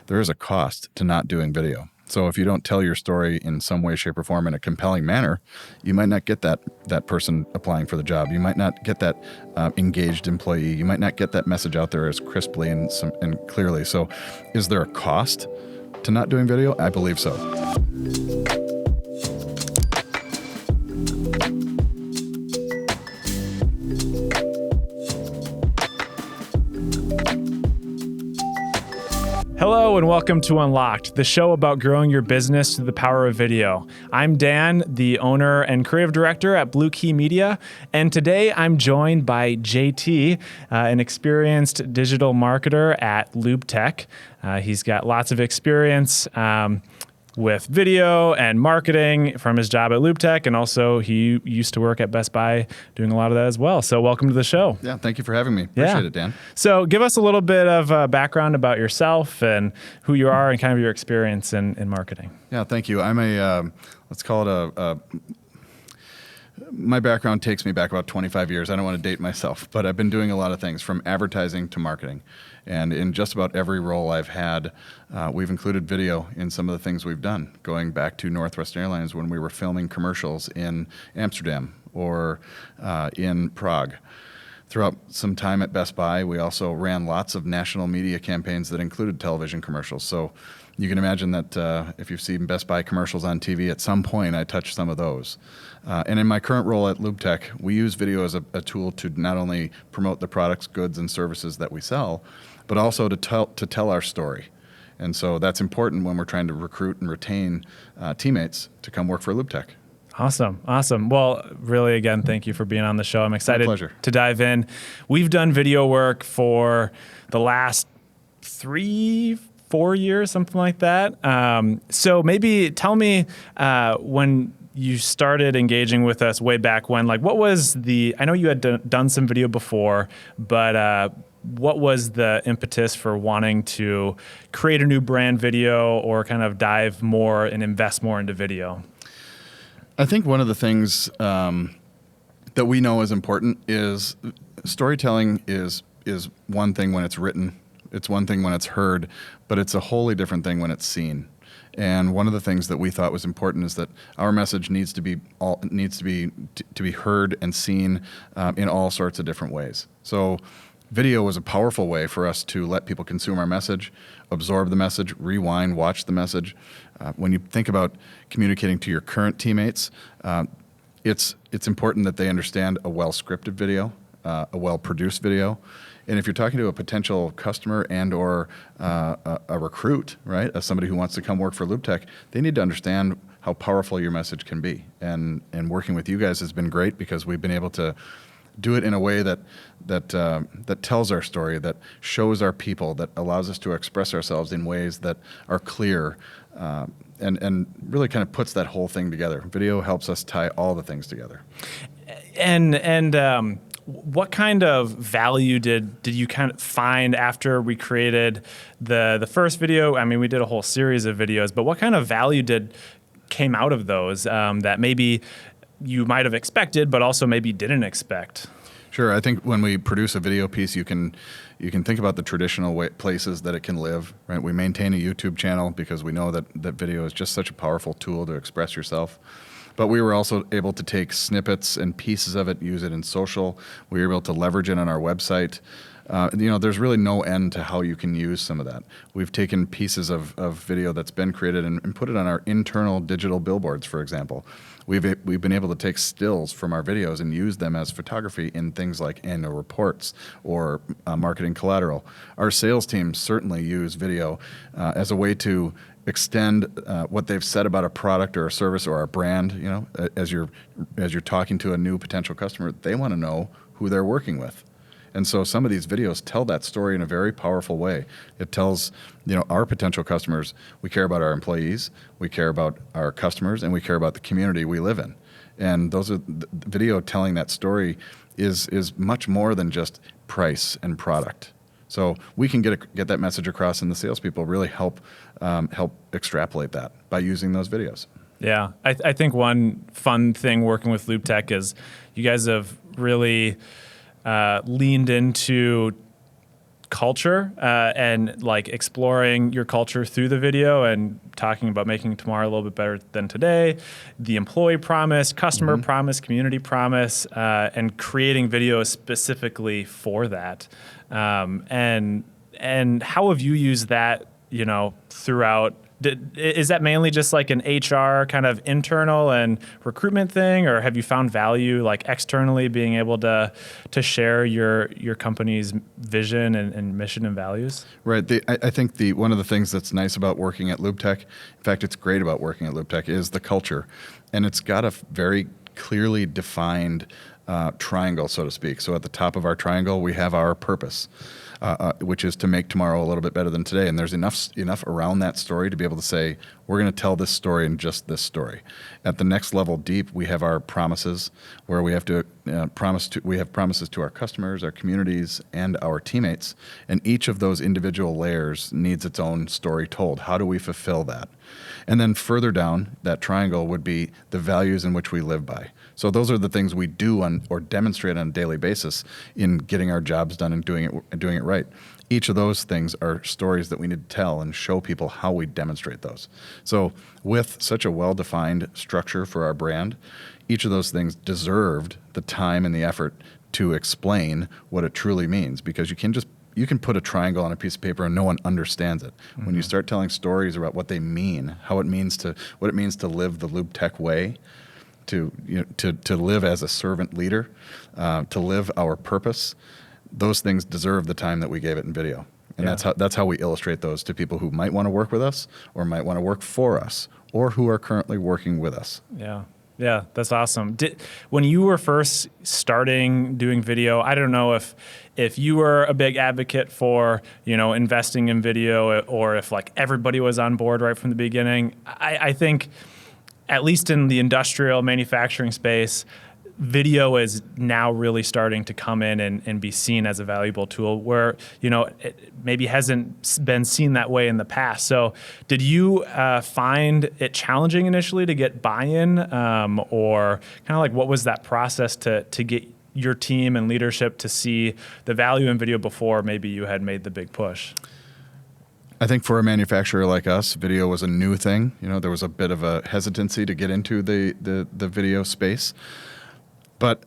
there is a cost to not doing video. So if you don't tell your story in some way, shape, or form in a compelling manner, you might not get that person applying for the job. You might not get that engaged employee. You might not get that message out there as crisply and clearly. So is there a cost to not doing video? I believe so. Hello and welcome to Unlocked, the show about growing your business through the power of video. I'm Dan, the owner and creative director at Blue Key Media, and today I'm joined by JT, an experienced digital marketer at LubeTech. He's got lots of experience with video and marketing from his job at LubeTech, and also he used to work at Best Buy doing a lot of that as well. So welcome to the show. Yeah, thank you for having me. Appreciate it, Dan. So give us a little bit of background about yourself and who you are and kind of your experience in marketing. Yeah, thank you. I'm let's call it my background takes me back about 25 years. I don't want to date myself, but I've been doing a lot of things from advertising to marketing. And in just about every role I've had, we've included video in some of the things we've done, going back to Northwest Airlines when we were filming commercials in Amsterdam or in Prague. Throughout some time at Best Buy, we also ran lots of national media campaigns that included television commercials. So you can imagine that if you've seen Best Buy commercials on TV, at some point I touched some of those. And in my current role at LubeTech, we use video as a tool to not only promote the products, goods, and services that we sell, but also to tell our story. And so that's important when we're trying to recruit and retain teammates to come work for LubeTech. Awesome. Well, really, again, thank you for being on the show. I'm excited to dive in. We've done video work for the last 3-4 years, something like that. So maybe tell me when you started engaging with us way back when, like what was I know you had done some video before, but what was the impetus for wanting to create a new brand video or kind of dive more and invest more into video? I think one of the things that we know is important is storytelling is one thing when it's written, it's one thing when it's heard, but it's a wholly different thing when it's seen. And one of the things that we thought was important is that our message needs to be heard and seen in all sorts of different ways. So video was a powerful way for us to let people consume our message, absorb the message, rewind, watch the message. When you think about communicating to your current teammates, it's important that they understand a well-scripted video, a well-produced video. And if you're talking to a potential customer and or a recruit, right, as somebody who wants to come work for LubeTech, they need to understand how powerful your message can be. And working with you guys has been great because we've been able to do it in a way that tells our story, that shows our people, that allows us to express ourselves in ways that are clear, and really kind of puts that whole thing together. Video helps us tie all the things together. And what kind of value did you kind of find after we created the first video? I mean, we did a whole series of videos, but what kind of value came out of those that maybe you might have expected, but also maybe didn't expect? Sure. I think when we produce a video piece, you can think about the traditional places that it can live. Right. We maintain a YouTube channel because we know that video is just such a powerful tool to express yourself. But we were also able to take snippets and pieces of it, use it in social. We were able to leverage it on our website. There's really no end to how you can use some of that. We've taken pieces of video that's been created and put it on our internal digital billboards, for example. We've been able to take stills from our videos and use them as photography in things like annual reports or marketing collateral. Our sales teams certainly use video as a way to extend what they've said about a product or a service or a brand. You know, as you're talking to a new potential customer, they want to know who they're working with. And so some of these videos tell that story in a very powerful way. It tells, our potential customers, we care about our employees, we care about our customers, and we care about the community we live in. And those are the video telling that story is much more than just price and product. So we can get that message across, and the salespeople really help extrapolate that by using those videos. Yeah, I think one fun thing working with LubeTech is you guys have really leaned into culture and like exploring your culture through the video and talking about making tomorrow a little bit better than today, the employee promise, customer promise, community promise, and creating videos specifically for that. And how have you used that, throughout? Is that mainly just like an HR kind of internal and recruitment thing, or have you found value like externally being able to share your company's vision and mission and values? Right. I think one of the things that's nice about working at LubeTech, in fact, it's great about working at LubeTech, is the culture, and it's got a very clearly defined triangle, so to speak. So at the top of our triangle, we have our purpose. Which is to make tomorrow a little bit better than today. And there's enough around that story to be able to say, we're going to tell this story and just this story. At the next level deep, we have our promises, where we have to we have promises to our customers, our communities, and our teammates. And each of those individual layers needs its own story told. How do we fulfill that? And then further down that triangle would be the values in which we live by. So those are the things we do or demonstrate on a daily basis in getting our jobs done and doing it right. Each of those things are stories that we need to tell and show people how we demonstrate those. So with such a well-defined structure for our brand, each of those things deserved the time and the effort to explain what it truly means, because you can put a triangle on a piece of paper and no one understands it. When you start telling stories about what they mean, what it means to live the LubeTech way, to live as a servant leader, to live our purpose, those things deserve the time that we gave it in video. And that's how we illustrate those to people who might want to work with us or might want to work for us or who are currently working with us. Yeah, that's awesome. When you were first starting doing video, I don't know if you were a big advocate for, investing in video, or if like everybody was on board right from the beginning. I think, at least in the industrial manufacturing space, video is now really starting to come in and be seen as a valuable tool where, it maybe hasn't been seen that way in the past. So did you find it challenging initially to get buy-in, or kind of like what was that process to get your team and leadership to see the value in video before maybe you had made the big push? I think for a manufacturer like us, video was a new thing. There was a bit of a hesitancy to get into the video space. But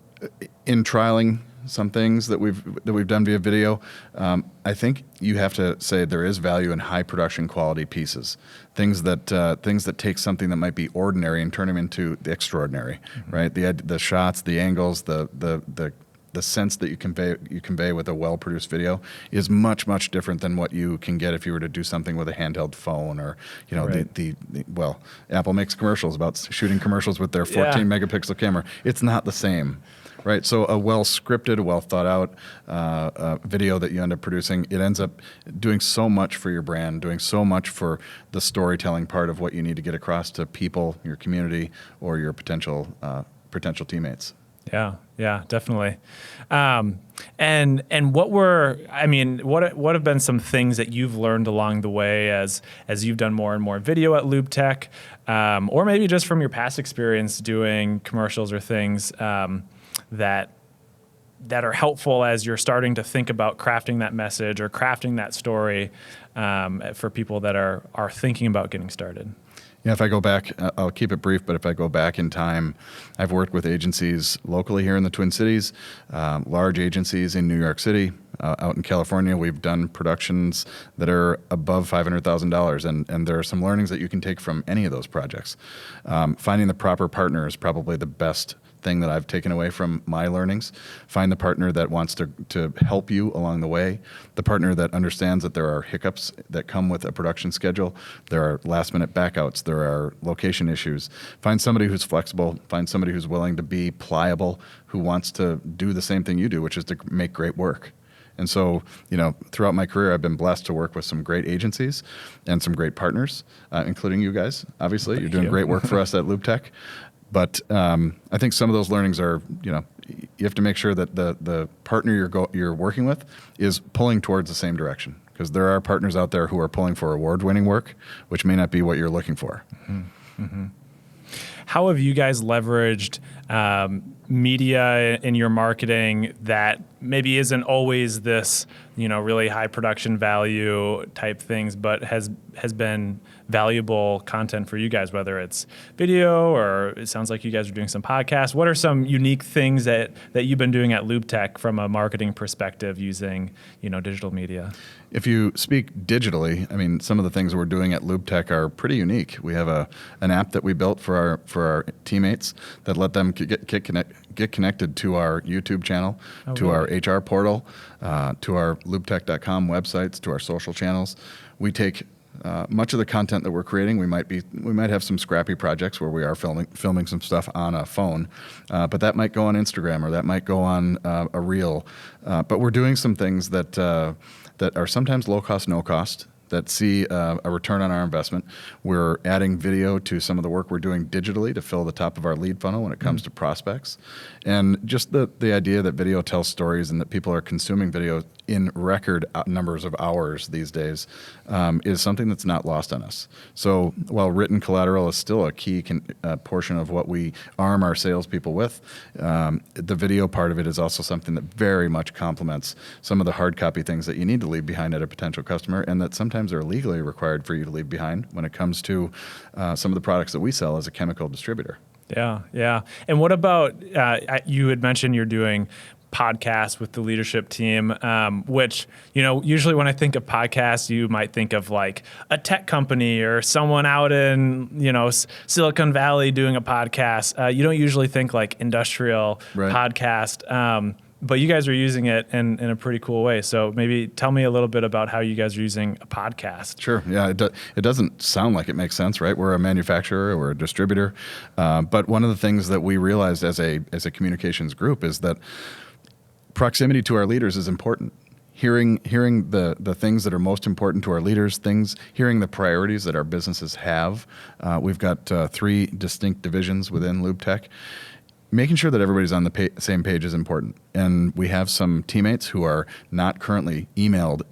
in trialing some things that we've done via video, I think you have to say there is value in high production quality pieces, things that take something that might be ordinary and turn them into the extraordinary, right? The shots, the angles, the sense that you convey with a well-produced video is much, much different than what you can get if you were to do something with a handheld phone, or right. Apple makes commercials about shooting commercials with their 14 megapixel camera. It's not the same, right? So a well-scripted, well-thought-out video that you end up producing, it ends up doing so much for your brand, doing so much for the storytelling part of what you need to get across to people, your community, or your potential teammates. Yeah, definitely. And what have been some things that you've learned along the way as you've done more and more video at LubeTech, or maybe just from your past experience doing commercials or things that are helpful as you're starting to think about crafting that message or crafting that story for people that are thinking about getting started? Yeah, if I go back, I'll keep it brief, but if I go back in time, I've worked with agencies locally here in the Twin Cities, large agencies in New York City, out in California. We've done productions that are above $500,000, and there are some learnings that you can take from any of those projects. Finding the proper partner is probably the best thing that I've taken away from my learnings. Find the partner that wants to help you along the way, the partner that understands that there are hiccups that come with a production schedule, there are last-minute backouts, there are location issues. Find somebody who's flexible, find somebody who's willing to be pliable, who wants to do the same thing you do, which is to make great work. And so, throughout my career, I've been blessed to work with some great agencies and some great partners, including you guys. Obviously, you're doing great work for us at LubeTech. But I think some of those learnings are, you have to make sure that the partner you're working with is pulling towards the same direction, because there are partners out there who are pulling for award-winning work, which may not be what you're looking for. Mm-hmm. Mm-hmm. How have you guys leveraged media in your marketing that maybe isn't always this, really high production value type things, but has been valuable content for you guys, whether it's video or it sounds like you guys are doing some podcasts. What are some unique things that you've been doing at LubeTech from a marketing perspective using, digital media? If you speak digitally, I mean, some of the things we're doing at LubeTech are pretty unique. We have an app that we built for our teammates that let them get connected to our YouTube channel, to our HR portal, to our LubeTech.com websites, to our social channels. We take much of the content that we're creating. We might have some scrappy projects where we are filming some stuff on a phone, but that might go on Instagram or that might go on a reel. But we're doing some things that are sometimes low cost, no cost, that see a return on our investment. We're adding video to some of the work we're doing digitally to fill the top of our lead funnel when it comes to prospects. And just the idea that video tells stories and that people are consuming video in record numbers of hours these days is something that's not lost on us. So while written collateral is still a key portion of what we arm our salespeople with, the video part of it is also something that very much complements some of the hard copy things that you need to leave behind at a potential customer, and that sometimes are legally required for you to leave behind when it comes to some of the products that we sell as a chemical distributor. Yeah. And what about, you had mentioned you're doing podcasts with the leadership team, which, usually when I think of podcasts, you might think of like a tech company or someone out in, Silicon Valley doing a podcast. You don't usually think like industrial podcast. But you guys are using it in a pretty cool way. So maybe tell me a little bit about how you guys are using a podcast. Sure. Yeah, it doesn't sound like it makes sense, right? We're a manufacturer, we're a distributor. But one of the things that we realized as a communications group is that proximity to our leaders is important. Hearing the things that are most important to our leaders, hearing the priorities that our businesses have. We've got 3 distinct divisions within LubeTech. Making sure that everybody's on the same page is important. And we have some teammates who are not currently emailed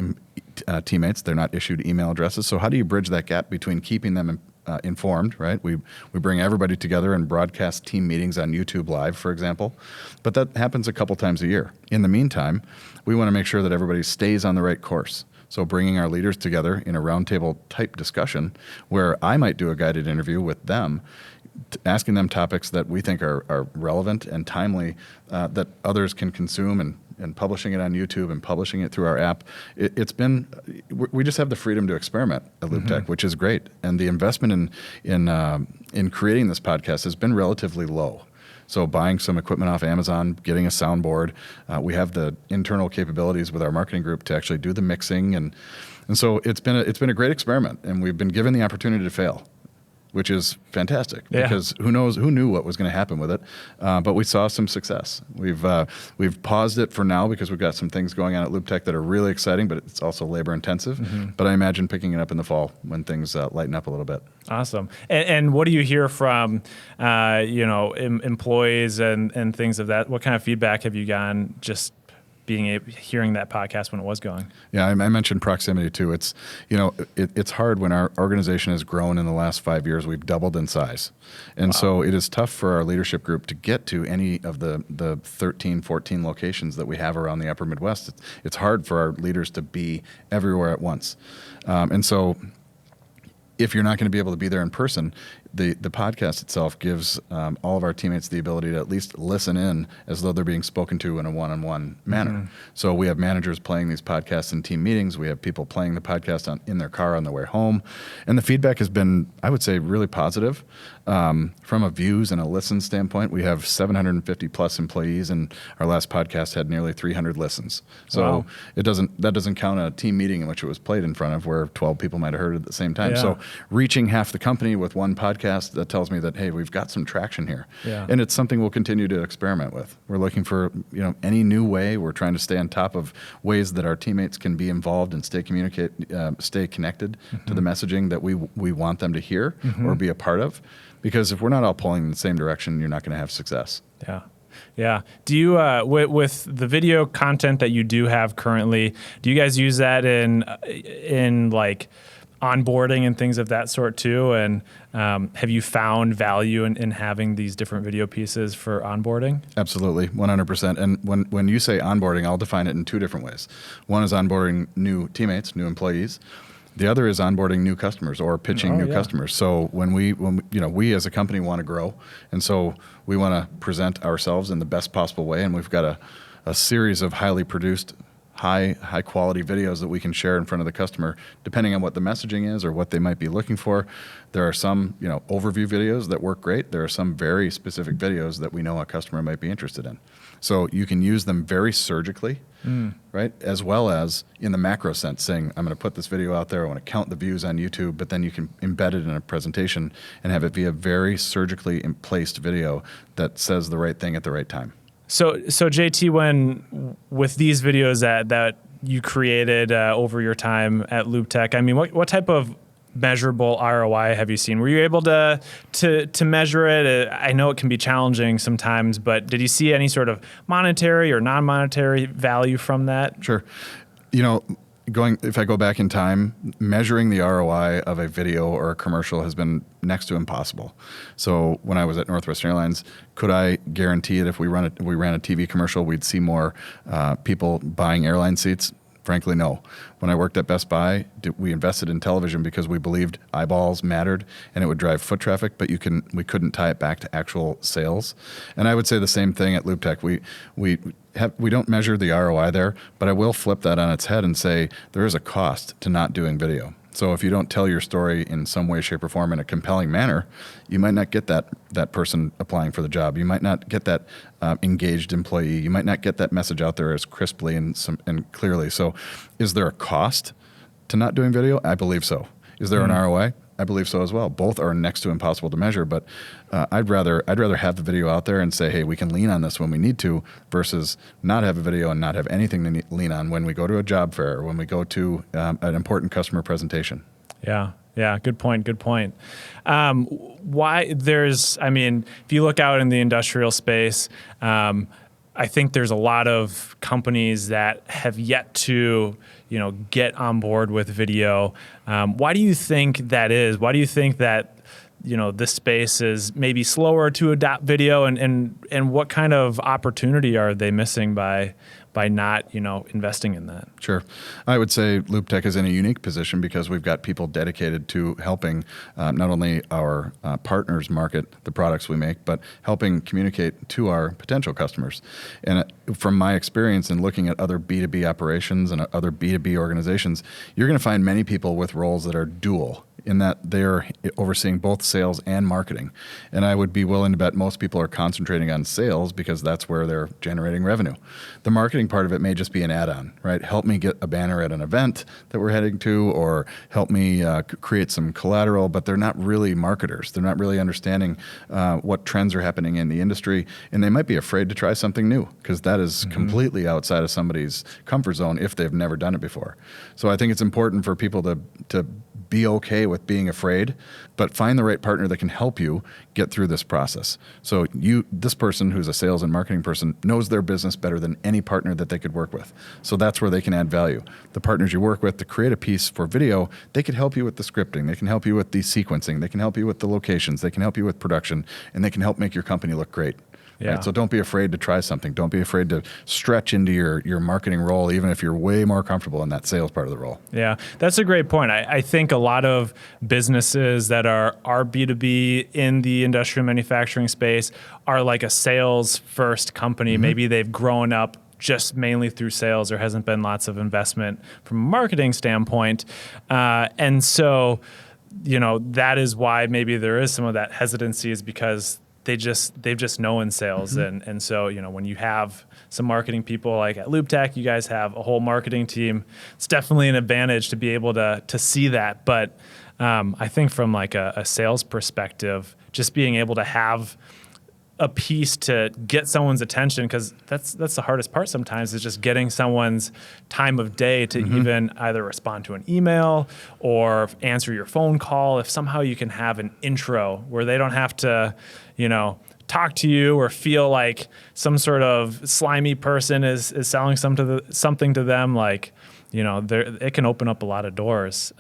teammates. They're not issued email addresses. So how do you bridge that gap between keeping them informed, right? We bring everybody together and broadcast team meetings on YouTube Live, for example. But that happens a couple times a year. In the meantime, we want to make sure that everybody stays on the right course. So bringing our leaders together in a roundtable type discussion where I might do a guided interview with them, asking them topics that we think are relevant and timely that others can consume, and publishing it on YouTube and publishing it through our app. We just have the freedom to experiment at LubeTech, which is great. And the investment in creating this podcast has been relatively low. So buying some equipment off Amazon, getting a soundboard, we have the internal capabilities with our marketing group to actually do the mixing, and so it's been a great experiment, and we've been given the opportunity to fail, which is fantastic because who knew what was going to happen with it, but we saw some success. We've paused it for now because we've got some things going on at LubeTech that are really exciting, but it's also labor intensive. But I imagine picking it up in the fall when things lighten up a little bit. Awesome. And what do you hear from employees and things of that? What kind of feedback have you gotten just hearing that podcast when it was going? Yeah, I mentioned proximity too. It's it's hard when our organization has grown in the last 5 years. We've doubled in size, and so it is tough for our leadership group to get to any of the 13, 14 locations that we have around the Upper Midwest. It's hard for our leaders to be everywhere at once, and so if you're not going to be able to be there in person, the podcast itself gives all of our teammates the ability to at least listen in as though they're being spoken to in a one-on-one manner. So we have managers playing these podcasts in team meetings. We have people playing the podcast in their car on their way home. And the feedback has been, I would say, really positive. From a views and a listen standpoint, we have 750 plus employees, and our last podcast had nearly 300 listens. So that doesn't count a team meeting in which it was played in front of where 12 people might have heard it at the same time. So reaching half the company with one podcast, that tells me that, hey, we've got some traction here. And it's something we'll continue to experiment with. We're looking for any new way. We're trying to stay on top of ways that our teammates can be involved and stay connected to the messaging that we want them to hear or be a part of. Because if we're not all pulling in the same direction, you're not going to have success. Yeah. Do you, with the video content that you do have currently, do you guys use that in like onboarding and things of that sort too. And have you found value in having these different video pieces for onboarding? Absolutely, 100%. And when you say onboarding, I'll define it in two different ways. One is onboarding new teammates, new employees. The other is onboarding new customers or pitching new customers. So when we as a company want to grow, and so we want to present ourselves in the best possible way, and we've got a series of highly produced, high quality videos that we can share in front of the customer, depending on what the messaging is or what they might be looking for. There are some overview videos that work great. There are some very specific videos that we know a customer might be interested in. So you can use them very surgically, right? As well as in the macro sense, saying, I'm going to put this video out there, I want to count the views on YouTube, but then you can embed it in a presentation and have it be a very surgically placed video that says the right thing at the right time. So JT, with these videos that you created over your time at LubeTech, I mean, what type of measurable ROI have you seen? Were you able to measure it? I know it can be challenging sometimes, but did you see any sort of monetary or non-monetary value from that? Sure. If I go back in time, measuring the ROI of a video or a commercial has been next to impossible. So when I was at Northwest Airlines, could I guarantee that if we ran a TV commercial, we'd see more people buying airline seats? Frankly, no. When I worked at Best Buy, we invested in television because we believed eyeballs mattered and it would drive foot traffic, but we couldn't tie it back to actual sales. And I would say the same thing at LubeTech. We don't measure the ROI there, but I will flip that on its head and say there is a cost to not doing video. So if you don't tell your story in some way, shape, or form in a compelling manner, you might not get that person applying for the job. You might not get that engaged employee. You might not get that message out there as crisply and clearly. So is there a cost to not doing video? I believe so. Is there an ROI? I believe so as well. Both are next to impossible to measure, but I'd rather have the video out there and say, hey, we can lean on this when we need to, versus not have a video and not have anything to lean on when we go to a job fair or when we go to an important customer presentation. Yeah, good point. If you look out in the industrial space, I think there's a lot of companies that have yet to, get on board with video. Why do you think that is? Why do you think that, this space is maybe slower to adopt video, and what kind of opportunity are they missing by not, investing in that? Sure. I would say LubeTech is in a unique position because we've got people dedicated to helping not only our partners market the products we make, but helping communicate to our potential customers. And from my experience in looking at other B2B operations and other B2B organizations, you're going to find many people with roles that are dual, in that they're overseeing both sales and marketing. And I would be willing to bet most people are concentrating on sales because that's where they're generating revenue. The marketing part of it may just be an add-on, right? Help me get a banner at an event that we're heading to, or help me create some collateral, but they're not really marketers. They're not really understanding what trends are happening in the industry, and they might be afraid to try something new because that is completely outside of somebody's comfort zone if they've never done it before. So I think it's important for people to be okay with being afraid, but find the right partner that can help you get through this process. So this person who's a sales and marketing person knows their business better than any partner that they could work with. So that's where they can add value. The partners you work with to create a piece for video, they can help you with the scripting, they can help you with the sequencing, they can help you with the locations, they can help you with production, and they can help make your company look great. Yeah. Right? So don't be afraid to try something. Don't be afraid to stretch into your marketing role, even if you're way more comfortable in that sales part of the role. Yeah, that's a great point. I think a lot of businesses that are B2B in the industrial manufacturing space are like a sales first company. Maybe they've grown up just mainly through sales. There hasn't been lots of investment from a marketing standpoint. And so, that is why maybe there is some of that hesitancy, is because they've just known sales. And so, when you have some marketing people like at LubeTech, you guys have a whole marketing team. It's definitely an advantage to be able to see that. But I think from like a sales perspective, just being able to have a piece to get someone's attention, because that's the hardest part sometimes, is just getting someone's time of day to even either respond to an email or answer your phone call. If somehow you can have an intro where they don't have to, talk to you or feel like some sort of slimy person is selling something to them, like it can open up a lot of doors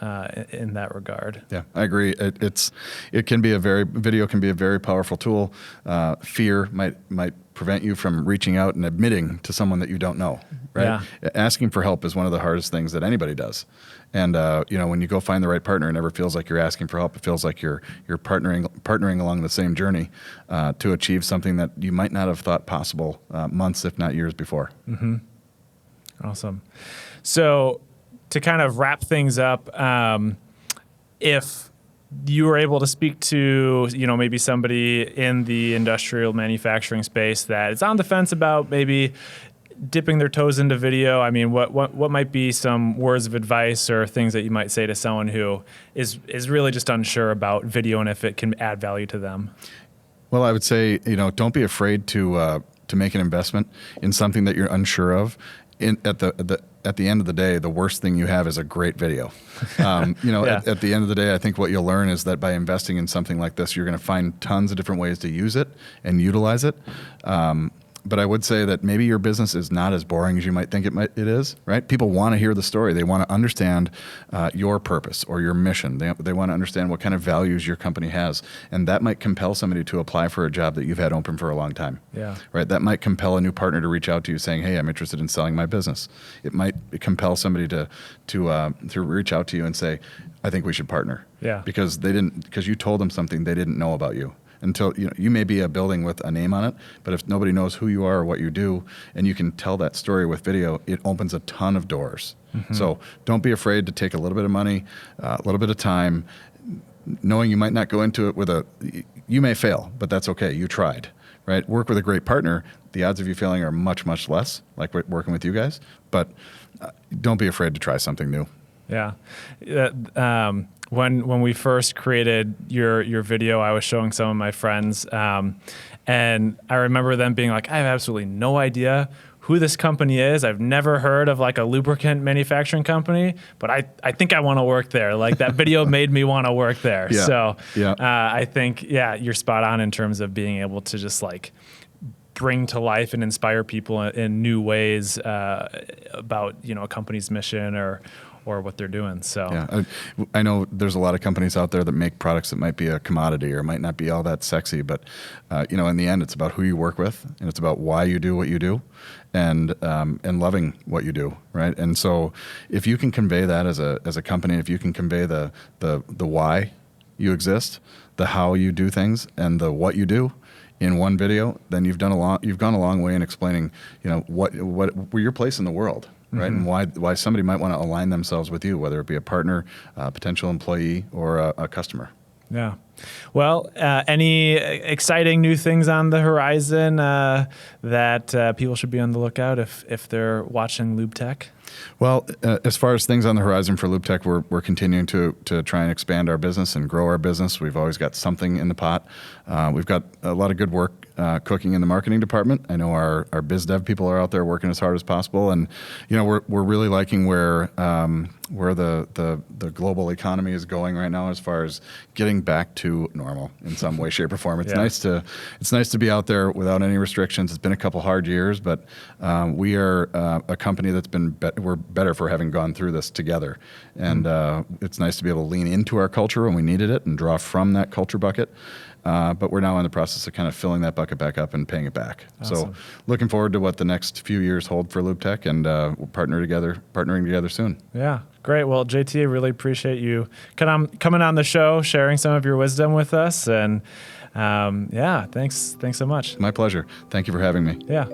in that regard. Yeah, I agree. Video can be a very powerful tool. Fear might prevent you from reaching out and admitting to someone that you don't know, right? Yeah. Asking for help is one of the hardest things that anybody does. And when you go find the right partner, it never feels like you're asking for help. It feels like you're partnering along the same journey to achieve something that you might not have thought possible months, if not years before. Mm-hmm. Awesome. So to kind of wrap things up, if you were able to speak to, maybe somebody in the industrial manufacturing space that is on the fence about maybe dipping their toes into video, I mean, what might be some words of advice or things that you might say to someone who is really just unsure about video and if it can add value to them? Well, I would say, don't be afraid to make an investment in something that you're unsure of. At the end of the day, the worst thing you have is a great video. Yeah. At the end of the day, I think what you'll learn is that by investing in something like this, you're going to find tons of different ways to use it and utilize it. But I would say that maybe your business is not as boring as you might think it is, right? People want to hear the story. They want to understand your purpose or your mission. They want to understand what kind of values your company has. And that might compel somebody to apply for a job that you've had open for a long time. Yeah. Right? That might compel a new partner to reach out to you saying, hey, I'm interested in selling my business. It might compel somebody to reach out to you and say, I think we should partner. Yeah. Because you told them something they didn't know about you. Until you may be a building with a name on it, but if nobody knows who you are or what you do, and you can tell that story with video, it opens a ton of doors. Mm-hmm. So don't be afraid to take a little bit of money, a little bit of time, knowing you might not go into it you may fail, but that's okay. You tried, right? Work with a great partner. The odds of you failing are much, much less, like working with you guys. But don't be afraid to try something new. Yeah. When we first created your video, I was showing some of my friends, and I remember them being like, I have absolutely no idea who this company is. I've never heard of like a lubricant manufacturing company, but I think I want to work there. Like that video made me want to work there. Yeah. So yeah. I think, you're spot on in terms of being able to just like bring to life and inspire people in new ways about, a company's mission or what they're doing. So yeah, I know there's a lot of companies out there that make products that might be a commodity or might not be all that sexy, but in the end, it's about who you work with, and it's about why you do what you do, and loving what you do, right? And so, if you can convey that as a company, if you can convey the why you exist, the how you do things, and the what you do in one video, then you've gone a long way in explaining, what your place in the world. Right, mm-hmm. And why somebody might want to align themselves with you, whether it be a partner, a potential employee, or a customer. Yeah. Well, any exciting new things on the horizon that people should be on the lookout if they're watching LubeTech? Well, as far as things on the horizon for LubeTech, we're continuing to try and expand our business and grow our business. We've always got something in the pot. We've got a lot of good work cooking in the marketing department. I know our biz dev people are out there working as hard as possible, and we're really liking where the global economy is going right now as far as getting back to normal in some way, shape, or form. It's nice to be out there without any restrictions. It's been a couple hard years, but we are a company that's we're better for having gone through this together, and it's nice to be able to lean into our culture when we needed it and draw from that culture bucket. But we're now in the process of kind of filling that bucket back up and paying it back. Awesome. So looking forward to what the next few years hold for LubeTech, and we'll partnering together soon. Yeah, great. Well, JT, I really appreciate you coming on the show, sharing some of your wisdom with us. And thanks so much. My pleasure. Thank you for having me. Yeah.